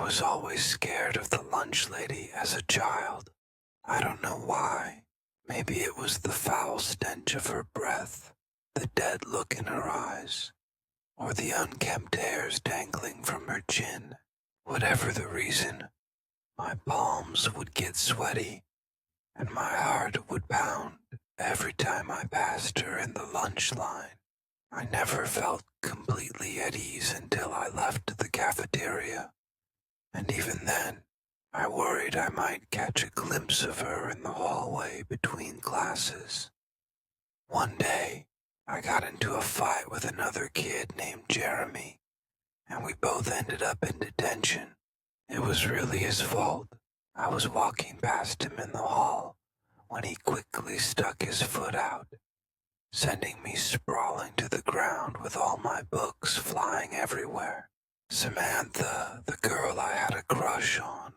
was always scared of the lunch lady as a child. I don't know why. Maybe it was the foul stench of her breath, the dead look in her eyes, or the unkempt hairs dangling from her chin. Whatever the reason, my palms would get sweaty and my heart would pound every time I passed her in the lunch line. I never felt completely at ease until I left the cafeteria, and even then, I worried I might catch a glimpse of her in the hallway between classes. One day, I got into a fight with another kid named Jeremy, and we both ended up in detention. It was really his fault. I was walking past him in the hall when he quickly stuck his foot out, sending me sprawling to the ground with all my books flying everywhere. Samantha, the girl I had a crush on,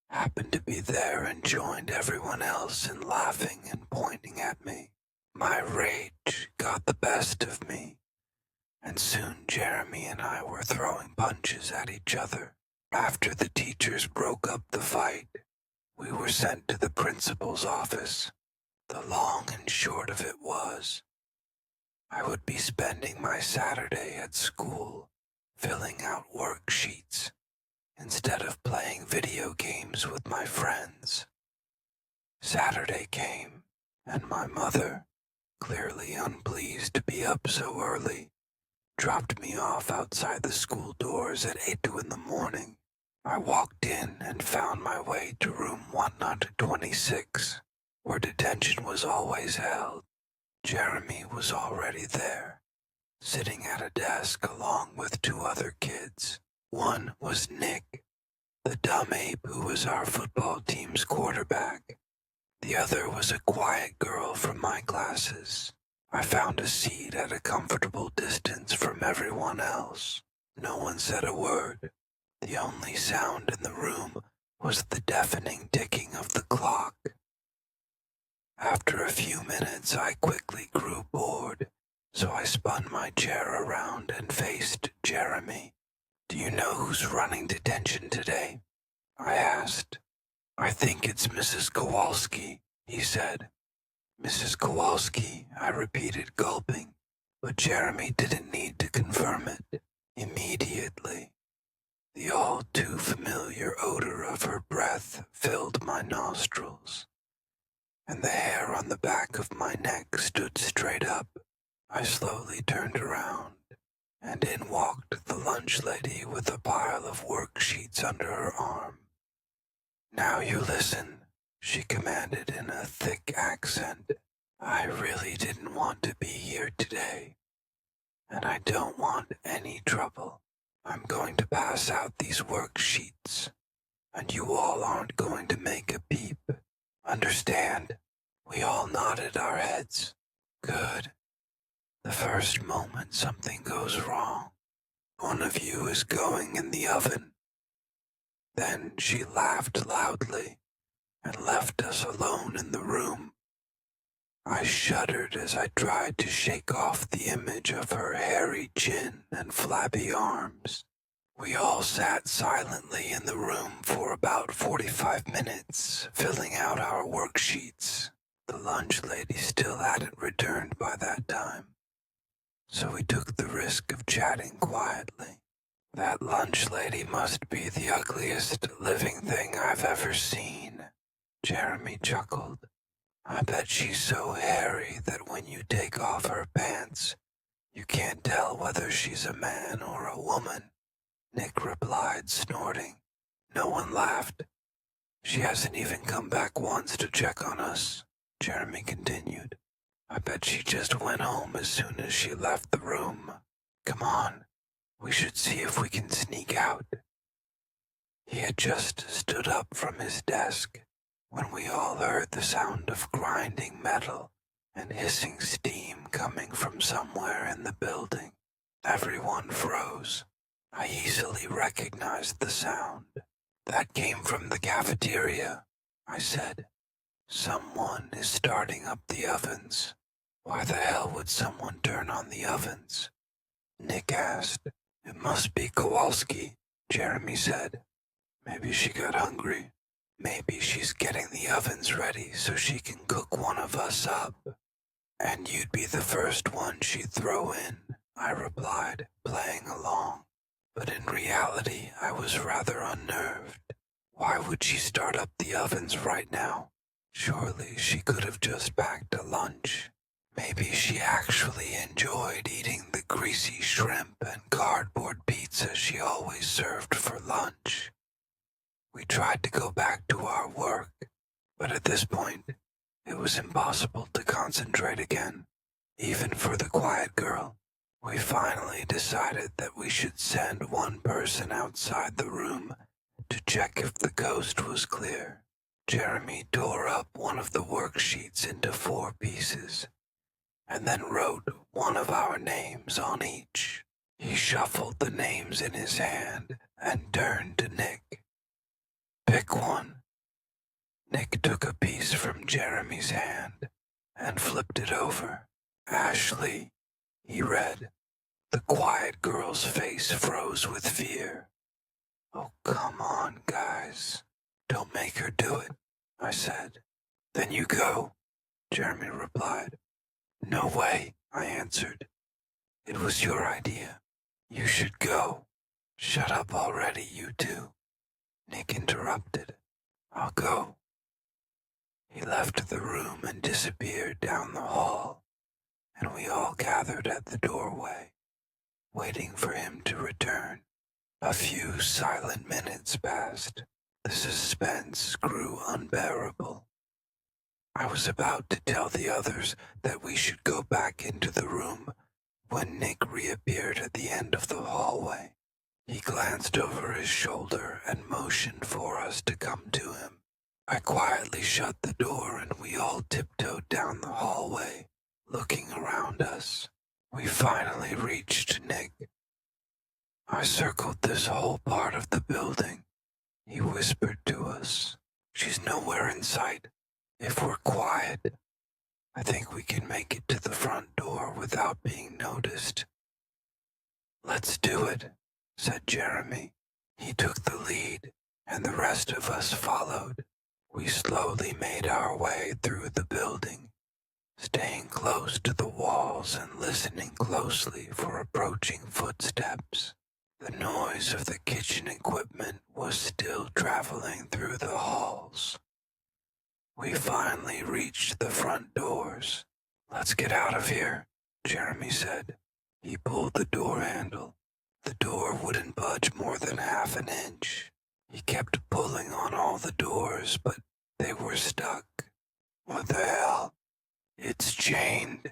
happened to be there and joined everyone else in laughing and pointing at me. My rage got the best of me, and soon Jeremy and I were throwing punches at each other. After the teachers broke up the fight, we were sent to the principal's office. The long and short of it was, I would be spending my Saturday at school filling out worksheets instead of playing video games with my friends. Saturday came, and my mother, clearly unpleased to be up so early, dropped me off outside the school doors at 8 in the morning. I walked in and found my way to room 126, where detention was always held. Jeremy was already there, sitting at a desk along with 2 other kids. One was Nick, the dumb ape who was our football team's quarterback. The other was a quiet girl from my classes. I found a seat at a comfortable distance from everyone else. No one said a word. The only sound in the room was the deafening ticking of the clock. After a few minutes, I quickly grew bored, so I spun my chair around and faced Jeremy. "Do you know who's running detention today?" I asked. "I think it's Mrs. Kowalski," he said. "Mrs. Kowalski," I repeated, gulping, but Jeremy didn't need to confirm it. Immediately, the all too familiar odor of her breath filled my nostrils, and the hair on the back of my neck stood straight up. I slowly turned around, and in walked the lunch lady with a pile of worksheets under her arm. "Now you listen," she commanded in a thick accent. "I really didn't want to be here today, and I don't want any trouble. I'm going to pass out these worksheets, and you all aren't going to make a peep. Understand?" We all nodded our heads. "Good. The first moment something goes wrong, one of you is going in the oven." Then she laughed loudly and left us alone in the room. I shuddered as I tried to shake off the image of her hairy chin and flabby arms. We all sat silently in the room for about 45 minutes, filling out our worksheets. The lunch lady still hadn't returned by that time, so we took the risk of chatting quietly. "That lunch lady must be the ugliest living thing I've ever seen," Jeremy chuckled. "I bet she's so hairy that when you take off her pants, you can't tell whether she's a man or a woman," Nick replied, snorting. No one laughed. "She hasn't even come back once to check on us," Jeremy continued. "I bet she just went home as soon as she left the room. Come on, we should see if we can sneak out." He had just stood up from his desk when we all heard the sound of grinding metal and hissing steam coming from somewhere in the building. Everyone froze. I easily recognized the sound. "That came from the cafeteria," I said. "Someone is starting up the ovens." "Why the hell would someone turn on the ovens?" Nick asked. "It must be Kowalski," Jeremy said. Maybe she got hungry. Maybe she's getting the ovens ready so she can cook one of us up. And you'd be the first one she'd throw in, I replied, playing along. But in reality, I was rather unnerved. Why would she start up the ovens right now? Surely she could have just packed a lunch. Maybe she actually enjoyed eating the greasy shrimp and cardboard pizza she always served for lunch. We tried to go back to our work, but at this point, it was impossible to concentrate again, even for the quiet girl. We finally decided that we should send one person outside the room to check if the coast was clear. Jeremy tore up one of the worksheets into 4 pieces, and then wrote one of our names on each. He shuffled the names in his hand and turned to Nick. Pick one. Nick took a piece from Jeremy's hand and flipped it over. Ashley, he read. The quiet girl's face froze with fear. Oh, come on, guys. Don't make her do it, I said. Then you go, Jeremy replied. No way, I answered. It was your idea. You should go. Shut up already, you two. Nick interrupted. I'll go. He left the room and disappeared down the hall, and we all gathered at the doorway, waiting for him to return. A few silent minutes passed. The suspense grew unbearable. I was about to tell the others that we should go back into the room when Nick reappeared at the end of the hallway. He glanced over his shoulder and motioned for us to come to him. I quietly shut the door and we all tiptoed down the hallway, looking around us. We finally reached Nick. I circled this whole part of the building, he whispered to us. She's nowhere in sight. If we're quiet, I think we can make it to the front door without being noticed. Let's do it, said Jeremy. He took the lead, and the rest of us followed. We slowly made our way through the building, staying close to the walls and listening closely for approaching footsteps. The noise of the kitchen equipment was still traveling through the halls. We finally reached the front doors. Let's get out of here, Jeremy said. He pulled the door handle. The door wouldn't budge more than half an inch. He kept pulling on all the doors, but they were stuck. What the hell? It's chained,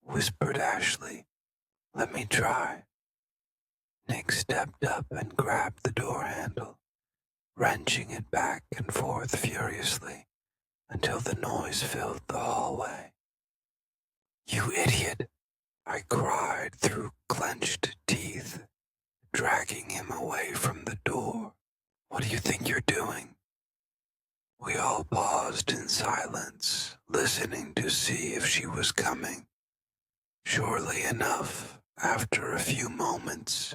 whispered Ashley. Let me try. Nick stepped up and grabbed the door handle, wrenching it back and forth furiously until the noise filled the hallway. You idiot, I cried through clenched teeth, dragging him away from the door. What do you think you're doing? We all paused in silence, listening to see if she was coming. Surely enough, after a few moments,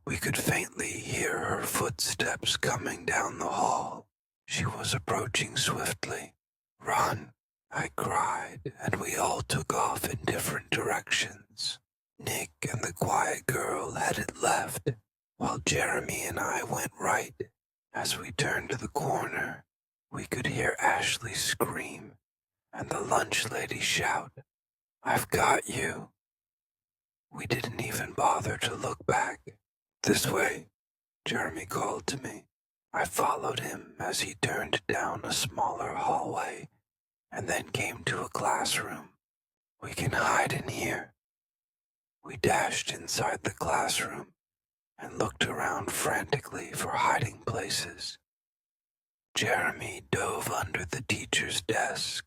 we could faintly hear her footsteps coming down the hall. She was approaching swiftly. Run, I cried, and we all took off in different directions. Nick and the quiet girl headed left, while Jeremy and I went right. As we turned the corner, we could hear Ashley scream and the lunch lady shout, I've got you. We didn't even bother to look back. This way, Jeremy called to me. I followed him as he turned down a smaller hallway and then came to a classroom. We can hide in here. We dashed inside the classroom and looked around frantically for hiding places. Jeremy dove under the teacher's desk,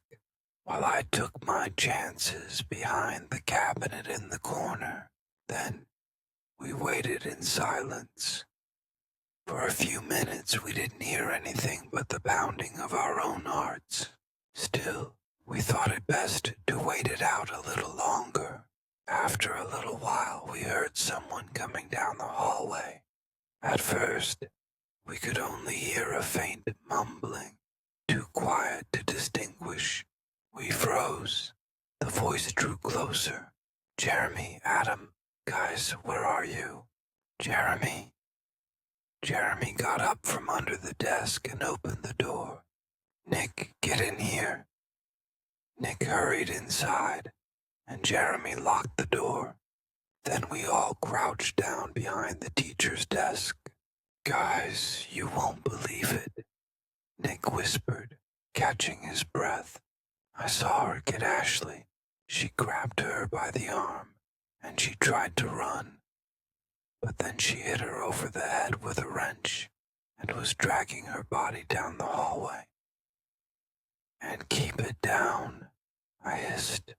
while I took my chances behind the cabinet in the corner. Then we waited in silence. For a few minutes we didn't hear anything but the pounding of our own hearts. Still, we thought it best to wait it out a little longer. After a little while we heard someone coming down the hallway. At first, We could only hear a faint mumbling, too quiet to distinguish. We froze. The voice drew closer. Jeremy, Adam, guys, where are you? Jeremy. Jeremy got up from under the desk and opened the door. Nick, get in here. Nick hurried inside, and Jeremy locked the door. Then we all crouched down behind the teacher's desk. Guys, you won't believe it, Nick whispered, catching his breath. I saw her get Ashley. She grabbed her by the arm, and she tried to run. But then she hit her over the head with a wrench and was dragging her body down the hallway. And keep it down, I hissed.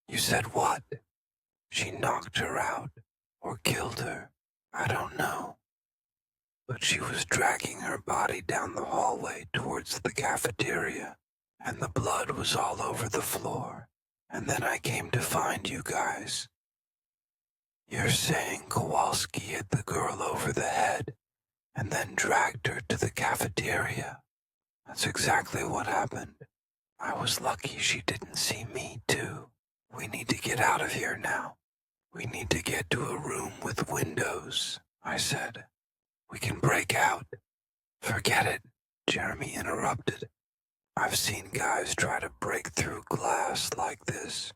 You said what? She knocked her out, or killed her, I don't know. But she was dragging her body down the hallway towards the cafeteria, and the blood was all over the floor. And then I came to find you guys. You're saying Kowalski hit the girl over the head and then dragged her to the cafeteria? That's exactly what happened. I was lucky she didn't see me, too. We need to get out of here now. We need to get to a room with windows, I said. We can break out. Forget it, Jeremy interrupted. I've seen guys try to break through glass like this.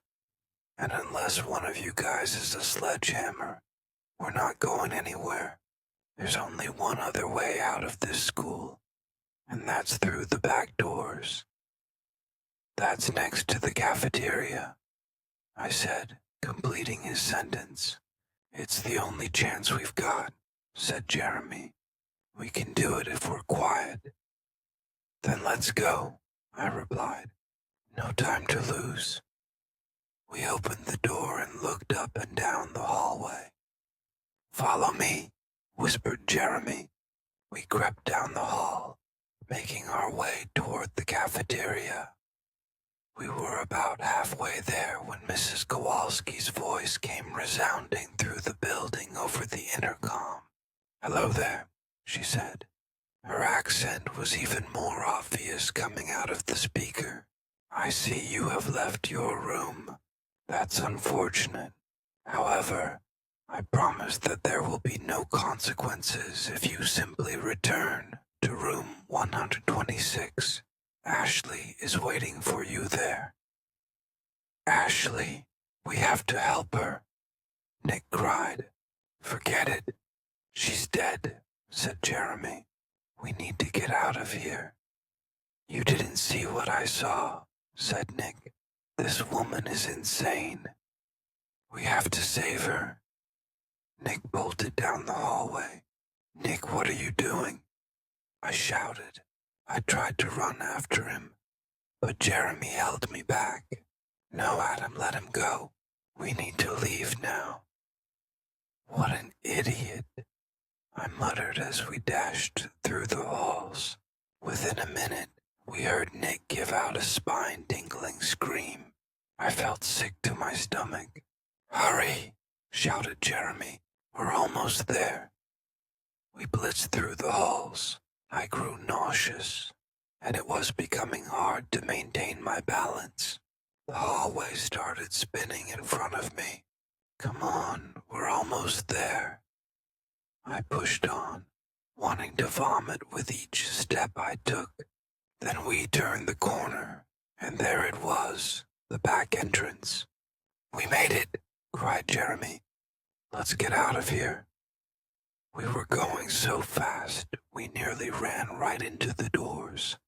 And unless one of you guys is a sledgehammer, we're not going anywhere. There's only one other way out of this school, and that's through the back doors. That's next to the cafeteria, I said, completing his sentence. It's the only chance we've got, said Jeremy. We can do it if we're quiet. Then let's go, I replied. No time to lose. We opened the door and looked up and down the hallway. Follow me, whispered Jeremy. We crept down the hall, making our way toward the cafeteria. We were about halfway there when Mrs. Kowalski's voice came resounding through the building over the intercom. Hello there, she said. Her accent was even more obvious coming out of the speaker. I see you have left your room. That's unfortunate. However, I promise that there will be no consequences if you simply return to room 126. Ashley is waiting for you there. Ashley, we have to help her, Nick cried. Forget it. She's dead, said Jeremy. We need to get out of here. You didn't see what I saw, said Nick. This woman is insane. We have to save her. Nick bolted down the hallway. Nick, what are you doing? I shouted. I tried to run after him, but Jeremy held me back. No, Adam, let him go. We need to leave now. What an idiot, I muttered as we dashed through the halls. Within a minute, we heard Nick give out a spine-tingling scream. I felt sick to my stomach. Hurry, shouted Jeremy. We're almost there. We blitzed through the halls. I grew nauseous, and it was becoming hard to maintain my balance. The hallway started spinning in front of me. Come on, we're almost there. I pushed on, wanting to vomit with each step I took. Then we turned the corner, and there it was, the back entrance. We made it, cried Jeremy. Let's get out of here. We were going so fast, we nearly ran right into the doors.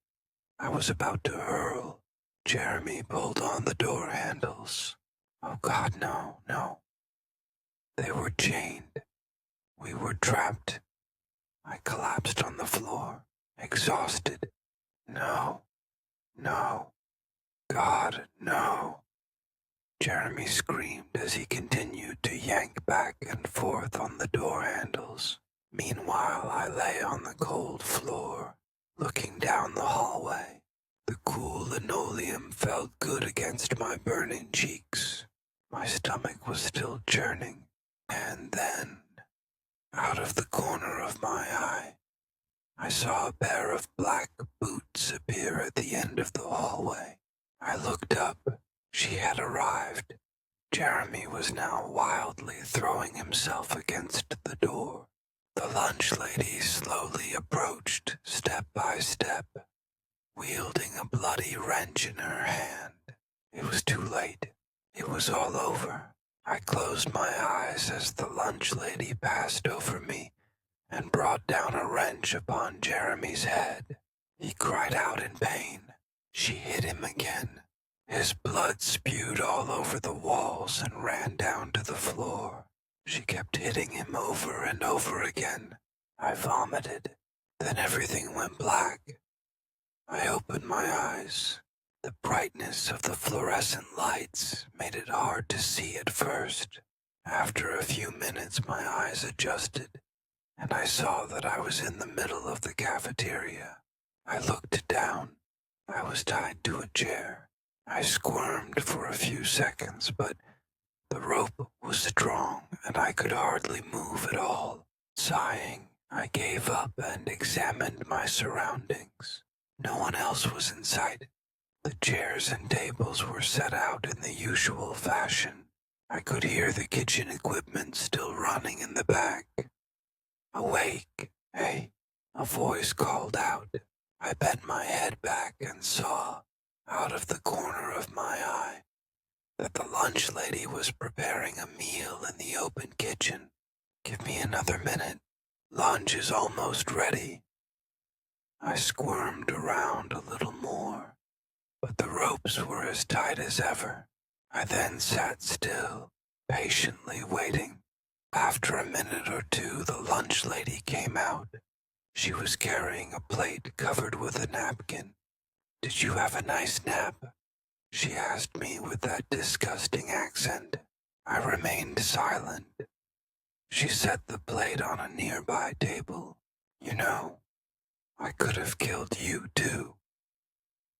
I was about to hurl. Jeremy pulled on the door handles. Oh God, no, no. They were chained. We were trapped. I collapsed on the floor, exhausted. No, no, God, no. Jeremy screamed as he continued to yank back and forth on the door handles. Meanwhile, I lay on the cold floor, looking down the hallway. The cool linoleum felt good against my burning cheeks. My stomach was still churning. And then, out of the corner of my eye, I saw a pair of black boots appear at the end of the hallway. I looked up. She had arrived. Jeremy was now wildly throwing himself against the door. The lunch lady slowly approached, step by step, wielding a bloody wrench in her hand. It was too late. It was all over. I closed my eyes as the lunch lady passed over me and brought down a wrench upon Jeremy's head. He cried out in pain. She hit him again. His blood spewed all over the walls and ran down to the floor. She kept hitting him over and over again. I vomited. Then everything went black. I opened my eyes. The brightness of the fluorescent lights made it hard to see at first. After a few minutes, my eyes adjusted, and I saw that I was in the middle of the cafeteria. I looked down. I was tied to a chair. I squirmed for a few seconds, but the rope was strong and I could hardly move at all. Sighing, I gave up and examined my surroundings. No one else was in sight. The chairs and tables were set out in the usual fashion. I could hear the kitchen equipment still running in the back. "Awake, hey," a voice called out. I bent my head back and saw, out of the corner of my eye, that the lunch lady was preparing a meal in the open kitchen. "Give me another minute. Lunch is almost ready." I squirmed around a little more, but the ropes were as tight as ever. I then sat still, patiently waiting. After a minute or two, the lunch lady came out. She was carrying a plate covered with a napkin. "Did you have a nice nap?" she asked me with that disgusting accent. I remained silent. She set the plate on a nearby table. "You know, I could have killed you too.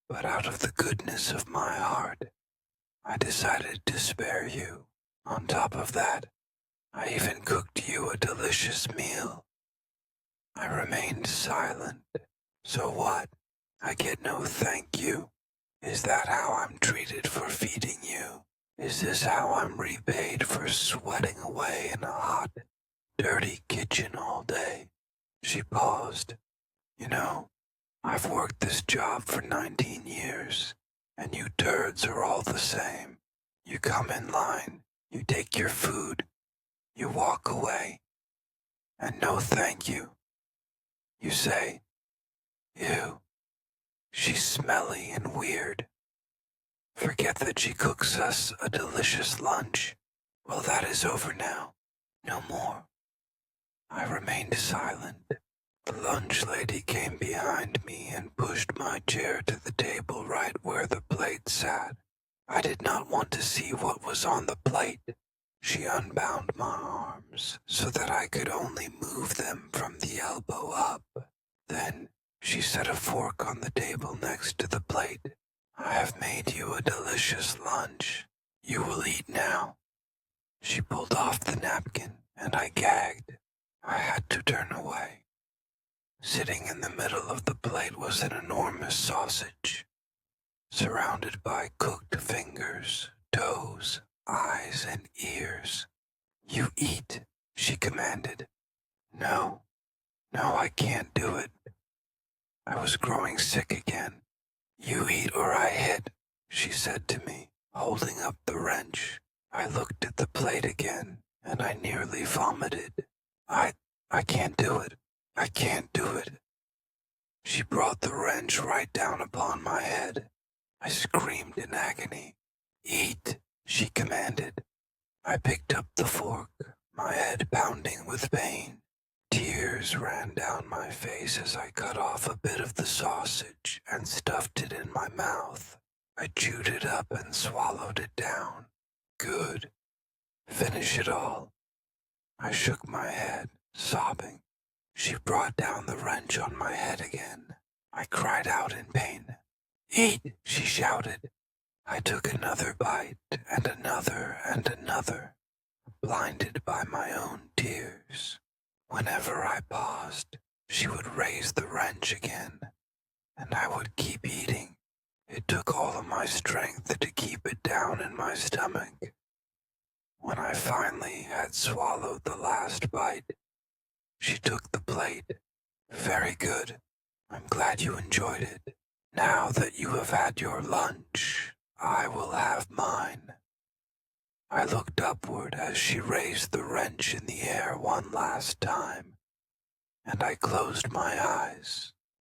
But out of the goodness of my heart, I decided to spare you. On top of that, I even cooked you a delicious meal." I remained silent. "So what? I get no thank you? Is that how I'm treated for feeding you? Is this how I'm repaid for sweating away in a hot, dirty kitchen all day?" She paused. "You know, I've worked this job for 19 years, and you turds are all the same. You come in line, you take your food, you walk away, and no thank you. You say, 'Ew, she's smelly and weird.' Forget that she cooks us a delicious lunch. Well, that is over now. No more." I remained silent. The lunch lady came behind me and pushed my chair to the table right where the plate sat. I did not want to see what was on the plate. She unbound my arms so that I could only move them from the elbow up. Then she set a fork on the table next to the plate. "I have made you a delicious lunch. You will eat now." She pulled off the napkin, and I gagged. I had to turn away. Sitting in the middle of the plate was an enormous sausage, surrounded by cooked fingers, toes, eyes, and ears. "You eat," she commanded. No, I can't do it." I was growing sick again. "You eat or I hit," she said to me, holding up the wrench. I looked at the plate again, and I nearly vomited. I can't do it. I can't do it." She brought the wrench right down upon my head. I screamed in agony. "Eat," she commanded. I picked up the fork, my head pounding with pain. Tears ran down my face as I cut off a bit of the sausage and stuffed it in my mouth. I chewed it up and swallowed it down. "Good. Finish it all." I shook my head, sobbing. She brought down the wrench on my head again. I cried out in pain. "Eat," she shouted. I took another bite, and another, blinded by my own tears. Whenever I paused, she would raise the wrench again, and I would keep eating. It took all of my strength to keep it down in my stomach. When I finally had swallowed the last bite, she took the plate. Very good. I'm glad you enjoyed it. Now that you have had your lunch, I will have mine. I looked upward as she raised the wrench in the air one last time, and I closed my eyes.